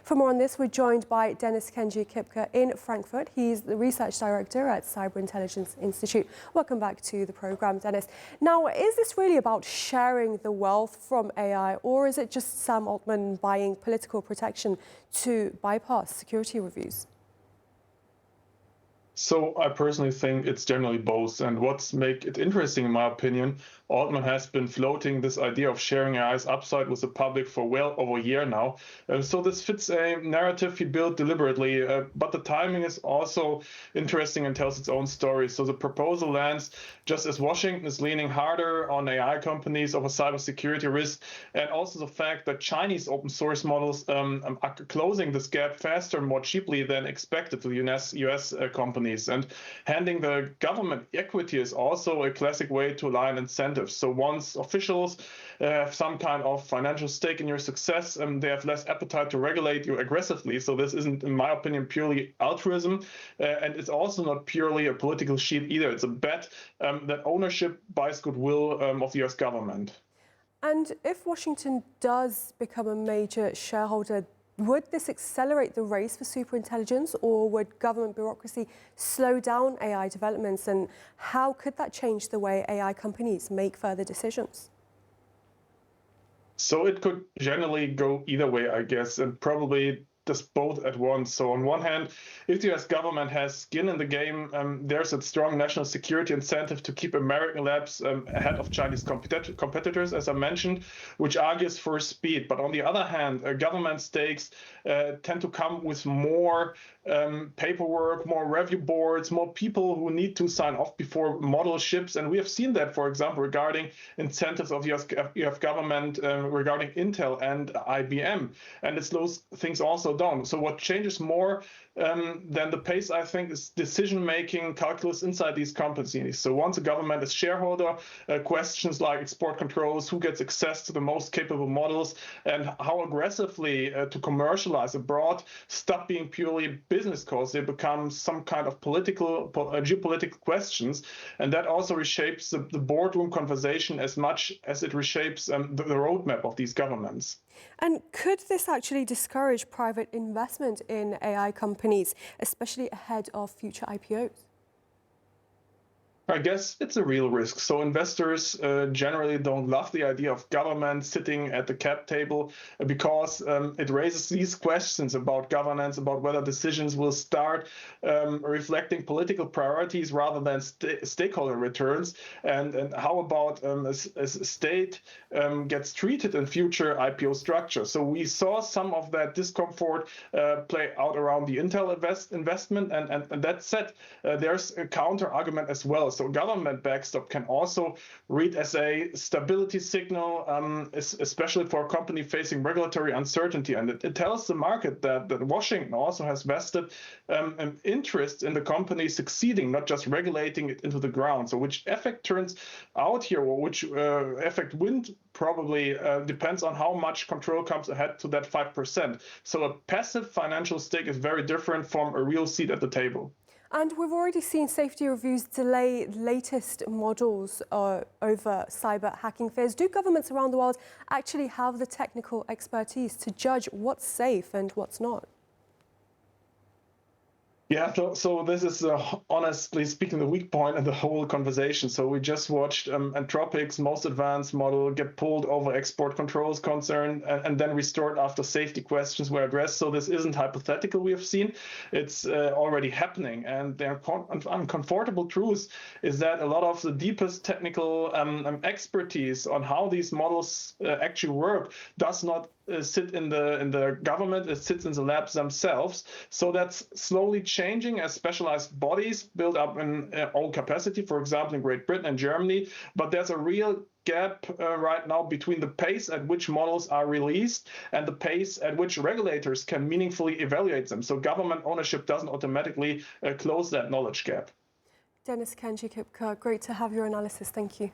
For more on this, we're joined by Dennis-Kenji Kipker in Frankfurt. He's the research director at Cyberintelligence Institute. Welcome back to the program, Dennis. Now, is this really about sharing the wealth from AI, or is it just Sam Altman buying political protection to bypass security reviews? So I personally think it's generally both. And what's make it interesting, in my opinion, Altman has been floating this idea of sharing AI's upside with the public for well over a year now. So this fits a narrative he built deliberately, but the timing is also interesting and tells its own story. So the proposal lands just as Washington is leaning harder on AI companies over cybersecurity risk, and also the fact that Chinese open source models are closing this gap faster and more cheaply than expected to the US companies. And handing the government equity is also a classic way to align incentives. So once officials have some kind of financial stake in your success, they have less appetite to regulate you aggressively. So this isn't, in my opinion, purely altruism, and it's also not purely a political sheet either. It's a bet that ownership buys goodwill of the US government. And if Washington does become a major shareholder, would this accelerate the race for superintelligence, or would government bureaucracy slow down AI developments? And how could that change the way AI companies make further decisions? So it could generally go either way, I guess, and probably just both at once. So on one hand, if the US government has skin in the game, there's a strong national security incentive to keep American labs ahead of Chinese competitors, as I mentioned, which argues for speed. But on the other hand, government stakes tend to come with more paperwork, more review boards, more people who need to sign off before model ships. And we have seen that, for example, regarding incentives of the US government regarding Intel and IBM. And it slows things also down. So what changes more than the pace, I think, is decision-making calculus inside these companies. So once a government is shareholder, questions like export controls, who gets access to the most capable models, and how aggressively to commercialize abroad stop being purely business calls. They become some kind of geopolitical questions. And that also reshapes the boardroom conversation as much as it reshapes the roadmap of these governments. And could this actually discourage private investment in AI companies, especially ahead of future IPOs? I guess it's a real risk. So investors generally don't love the idea of government sitting at the cap table because it raises these questions about governance, about whether decisions will start reflecting political priorities rather than stakeholder returns. And how about as a state gets treated in future IPO structures? So we saw some of that discomfort play out around the Intel investment. And that said, there's a counter argument as well. So government backstop can also read as a stability signal, especially for a company facing regulatory uncertainty. And it tells the market that Washington also has vested an interest in the company succeeding, not just regulating it into the ground. So which effect turns out here, or which effect wins, probably depends on how much control comes ahead to that 5%. So a passive financial stake is very different from a real seat at the table. And we've already seen safety reviews delay latest models over cyber hacking fears. Do governments around the world actually have the technical expertise to judge what's safe and what's not? Yeah, so this is honestly speaking the weak point in the whole conversation. So we just watched Anthropic's most advanced model get pulled over export controls concern and then restored after safety questions were addressed. So this isn't hypothetical we have seen. It's already happening. And the uncomfortable truth is that a lot of the deepest technical expertise on how these models actually work does not sit in the government. It sits in the labs themselves. So that's slowly changing as specialized bodies build up in own capacity, for example, in Great Britain and Germany. But there's a real gap right now between the pace at which models are released and the pace at which regulators can meaningfully evaluate them. So government ownership doesn't automatically close that knowledge gap. Dennis-Kenji Kipker, great to have your analysis. Thank you.